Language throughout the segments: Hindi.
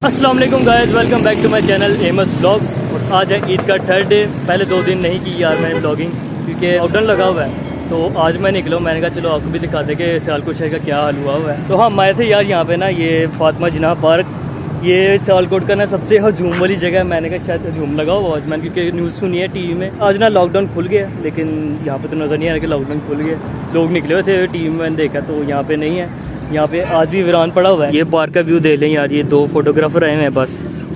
अस्सलाम वालेकुम guys, welcome back to my channel एमस ब्लॉग्स। और आज है ईद का थर्ड डे। पहले 2 दिन नहीं की यार मैंने ब्लॉगिंग क्योंकि लॉकडाउन लगा हुआ है। तो आज मैं निकला, मैंने कहा चलो आपको भी दिखा दे कि सियालकोट शहर का क्या हाल हुआ है। तो हम आए थे यार यहाँ पे ना, ये फातिमा जिनाह पार्क, ये सियालकोट का ना सबसे हजूम वाली जगह है। मैंने कहा शायद हजूम लगा हुआ आज, मैंने क्योंकि न्यूज़ सुनी है टीवी में। आज ना लॉकडाउन खुल गया, लेकिन यहाँ पे तो नज़र नहीं आ रहा कि लॉकडाउन खुल गया। लोग निकले हुए थे, टीवी में मैंने देखा तो यहाँ पे नहीं है। यहाँ पे आज भी वीरान पड़ा हुआ है। ये पार्क का व्यू देख लें यार, ये 2 फोटोग्राफर आए हुए हैं बस,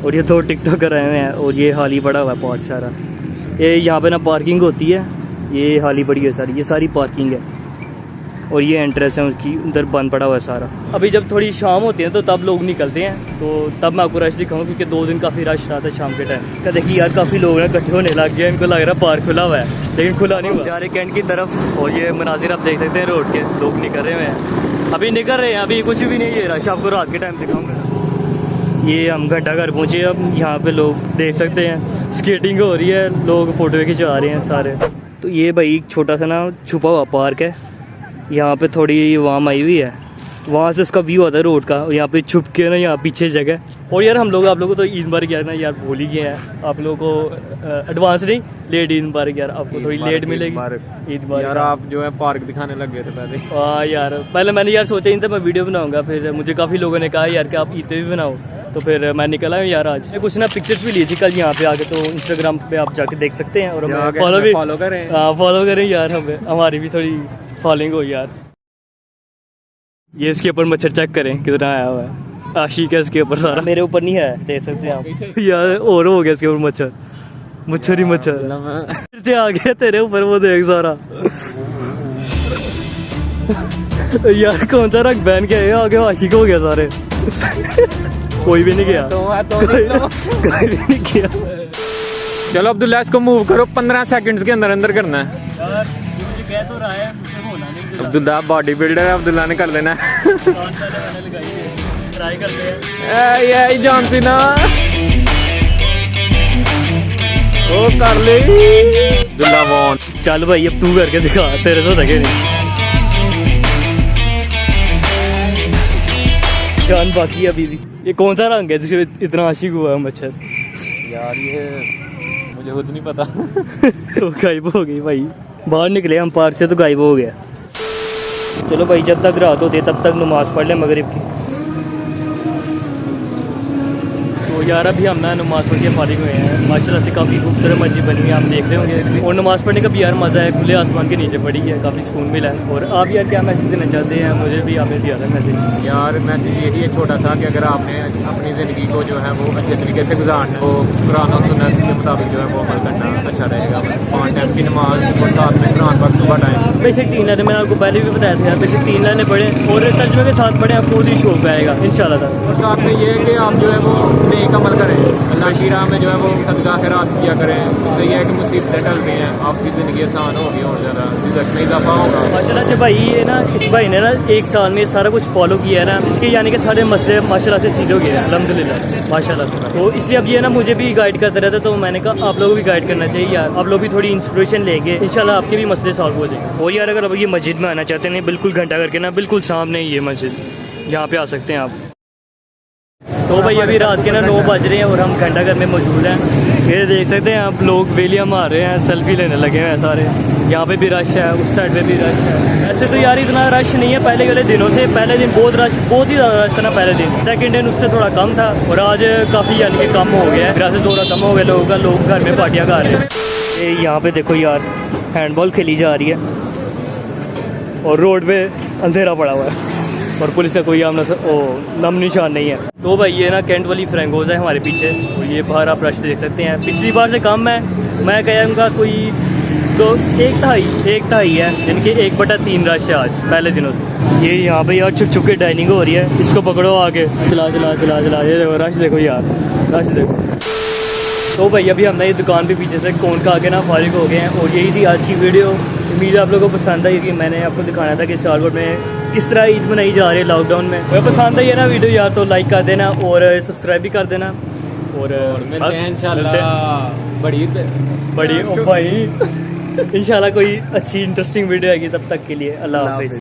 और ये 2 टिकटॉकर आए हुए हैं, और ये हाल ही पड़ा हुआ है पार्क सारा। ये यहाँ पे ना पार्किंग होती है, ये हाल ही पड़ी है सारी, ये सारी पार्किंग है। और ये एंट्रेंस है उसकी, उधर बंद पड़ा हुआ है सारा। अभी जब थोड़ी शाम होती है तो तब लोग निकलते हैं, तो तब मैं आपको रश दिखाऊँ क्योंकि 2 दिन काफ़ी रश रहा था शाम के टाइम का। देखिए यार काफ़ी लोग हैं इकट्ठे होने लग गए, इनको लग रहा है पार्क खुला हुआ है, लेकिन खुला नहीं हुआ। जा रहे कैंट की तरफ, और ये मनाजिर आप देख सकते हैं रोड के, लोग निकल रहे हैं, अभी निकल रहे हैं, अभी कुछ भी नहीं है रश। आपको रात के टाइम दिखाऊंगा। ये हम घंटा घर पहुँचे, अब यहाँ पे लोग देख सकते हैं स्केटिंग हो रही है, लोग फोटो खिंचवा रहे हैं सारे। तो ये भाई एक छोटा सा ना छुपा हुआ पार्क है, यहाँ पे थोड़ी वाम आई हुई है, वहाँ से उसका व्यू आता है रोड का। और यहाँ पे छुप के ना यहाँ पीछे जगह। और यार आप लोगों को तो ईद मुबारक यार ना, यार भूल ही गए हैं आप लोगों को, एडवांस नहीं लेट ईद मुबारक यार, आपको थोड़ी लेट मिलेगी ईद मुबारक यार। आप जो है पार्क दिखाने लग गए थे पहले। हाँ यार, पहले मैंने यार सोचा ही था मैं वीडियो बनाऊंगा, फिर मुझे काफ़ी लोगों ने कहा यार कि आप ईद पे भी बनाओ, तो फिर मैं निकला हूँ यार। आज कुछ ना पिक्चर्स भी ली थी कल यहाँ पे आके, तो इंस्टाग्राम पे आप जाके देख सकते हैं, और हमें फॉलो करें। हाँ फॉलो करें यार, हमें हमारी भी थोड़ी फॉलोइंग हो यार। ये इसके ऊपर मच्छर चेक करें कितना आया हुआ है, आशिक है इसके ऊपर सारा, मेरे ऊपर नहीं है, देख सकते हैं आप यार। और हो गया इसके ऊपर मच्छर, मच्छर ही मच्छर फिर से आ गया तेरे ऊपर, वो देख सारा यार कौन सा रंग पहन के आए आगे, आशिक हो गया सारे कोई भी नहीं गया, कोई भी नहीं गया। चलो अब्दुल्ला इसको मूव करो, 15 सेकंड्स के अंदर अंदर करना है। यार मुझे कह तो रहा है, मुझे होना नहीं। अब्दुल्ला बॉडी बिल्डर है, अब्दुल्ला ने कर लेना है। ट्राई करते हैं। ये जॉन सीना ओ कर ले अब्दुल्ला वॉन। चल भाई अब तू करके दिखा, तेरे से लगे नहीं जान बाकी अभी भी। ये कौन सा रंग है जिससे इतना आशिक हुआ है मच्छर? यार ये मुझे खुद नहीं पता। तो गायब हो गई भाई, बाहर निकले हम पार्क से तो गायब हो गया। चलो भाई जब तक रात होती है तब तक नमाज़ पढ़ लें मगरिब की। तो यार अभी हम ना नमाज़ पढ़ के फारिग हुए हैं, माशाल्लाह से काफ़ी खूबसूरत मस्जिद बनी हुई है, आप देख रहे होंगे। और नमाज़ पढ़ने का भी यार मज़ा है, खुले आसमान के नीचे पड़ी है, काफ़ी सुकून मिला है। और आप यार क्या मैसेज देना चाहते हैं? मुझे भी आपने दिया था मैसेज। यार मैसेज यही है छोटा सा कि अगर आपने अपनी ज़िंदगी को जो है वो अच्छे तरीके से गुजारना, तो कुरान और सुन्नत के मुताबिक जो है वो अमल करना अच्छा रहेगा। 5 टाइम की नमाज और साथ में कुरान पाक सुबह टाइम। बेशक 3 लाने मैंने आपको पहले भी बताया था यार, बेशक 3 लाने पढ़े और तर्जुमे के साथ पढ़े, आपको ही शौक आएगा इंशाल्लाह। और साथ में ये है कि आप जो है वो नेक अमल करें, अल्लाह की राह में जो है वो सदका खैरात किया करें। इससे ये है कि मुसीबतें टल रही हैं, आपकी ज़िंदगी आसान होगी और ज़्यादा रिज़्क़ में इजाफा होगा। माशाल्लाह से भाई ये ना, इस भाई ने ना 1 साल में सारा कुछ फॉलो किया है ना, इसके यानी कि सारे मसले माशाल्लाह से सीधे हो गए हैं अल्हम्दुलिल्लाह माशाल्लाह से। तो इसलिए अब ये ना मुझे भी गाइड करते रहता, तो मैंने कहा आप लोगों को भी गाइड करना चाहिए यार, आप लोग भी थोड़ी इंस्पिरेशन लेंगे, इंशाल्लाह आपके भी मसले सॉल्व हो जाएंगे। और यार अगर अब ये मस्जिद में आना चाहते हैं, बिल्कुल घंटा करके ना बिल्कुल सामने ही ये मस्जिद, यहाँ पे आ सकते हैं आप। तो भाई अभी रात के ना 9 बज रहे हैं और हम घंटा घर में मौजूद हैं। ये देख सकते हैं आप, लोग वेलियाँ मार रहे हैं, सेल्फी लेने लगे हैं सारे। यहाँ पे भी रश है, उस साइड पे भी रश है। ऐसे तो यार इतना रश नहीं है पहले वाले दिनों से, पहले दिन बहुत ही ज़्यादा रश था ना पहले दिन। सेकंड दिन उससे थोड़ा कम था, और आज काफ़ी यानी कि कम हो गया है, फिर से थोड़ा कम हो गया लोगों का, लोग घर में पार्टियाँ खा रहे हैं। यहाँ पे देखो यार हैंडबॉल खेली जा रही है, और रोड पे अंधेरा पड़ा हुआ है, और पुलिस का कोई नाम निशान नहीं है। तो भाई ये ना कैंट वाली फ्रेंगोज है हमारे पीछे, और ये बाहर आप रश देख सकते हैं। पिछली बार से कम है, मैं कहूँगा कोई तो 1/2 है, जिनके 1/3 रश है आज पहले दिनों से। ये यहाँ पे यार छुप छुप के डाइनिंग हो रही है, इसको पकड़ो आगे, चला ये देखो रश देखो यार, रश देखो। तो भाई अभी हमने ये दुकान पे पीछे से कौन का आगे ना फारिग हो गए हैं, और यही थी आज की वीडियो। उम्मीद है आप लोगों को पसंद आई, कि मैंने आपको दिखाना था कि सियालकोट में किस तरह ईद मनाई जा रही है लॉकडाउन में। अगर पसंद आई है ना वीडियो यार, तो लाइक कर देना और सब्सक्राइब भी कर देना, और मिलते हैं इंशाल्लाह बड़ी भाई इंशाल्लाह कोई अच्छी इंटरेस्टिंग वीडियो आएगी। तब तक के लिए अल्लाह हाफिज़।